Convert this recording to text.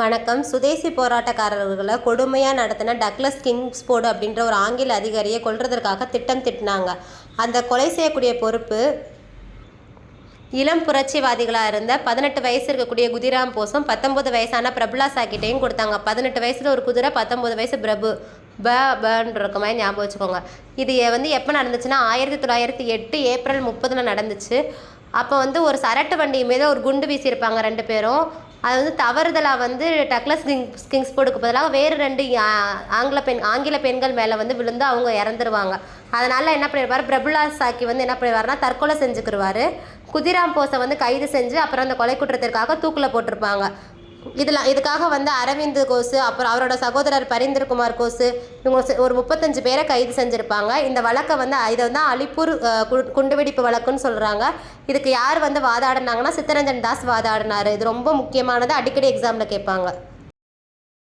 வணக்கம். சுதேசி போராட்டக்காரர்களை கொடுமையாக நடத்தின டக்ளஸ் கிங்ஸ்போர்டு அப்படின்ற ஒரு ஆங்கில அதிகாரியை கொல்றதற்காக திட்டம் தீட்டினாங்க. அந்த கொலை செய்யக்கூடிய பொறுப்பு இளம் புரட்சிவாதிகளாக இருந்த 18 வயசு இருக்கக்கூடிய குதிராம் போஸும் 19 வயசான பிரபுலா சாக்கிட்டையும் கொடுத்தாங்க. 18 வயசில் ஒரு குதிரை, 19 வயசு பிரபு. பன்னு இருக்க மாதிரி ஞாபகம் வச்சுக்கோங்க. இது எப்போ நடந்துச்சுன்னா 1908 ஏப்ரல் 30 நடந்துச்சு. அப்போ ஒரு சரட்டு வண்டி மீது ஒரு குண்டு வீசியிருப்பாங்க 2 பேரும். அது தவறுதலாக டக்ளஸ் கிங்ஸ்போர்டுக்கு பதிலாக வேறு 2 ஆங்கில பெண்கள் மேலே விழுந்து அவங்க இறந்துருவாங்க. அதனால் என்ன பண்ணியிருப்பார், பிரபுலா சாக்கி என்ன பண்ணிடுவார்னா தற்கொலை செஞ்சுக்கிடுவார். குதிராம் போஸை கைது செஞ்சு அப்புறம் அந்த கொலை குற்றத்திற்காக தூக்கில் போட்டிருப்பாங்க. இதுக்காக அரவிந்த் கோஸு, அப்புறம் அவரோட சகோதரர் பரீந்தர் குமார் கோஸு, இவங்க ஒரு 35 பேரை கைது செஞ்சுருப்பாங்க. இந்த வழக்கை இதை அலிப்பூர் குண்டுவெடிப்பு வழக்குன்னு சொல்கிறாங்க. இதுக்கு யார் வாதாடினாங்கன்னா சித்தரஞ்சன் தாஸ் வாதாடினார். இது ரொம்ப முக்கியமானது, அடிக்கடி எக்ஸாமில் கேட்பாங்க.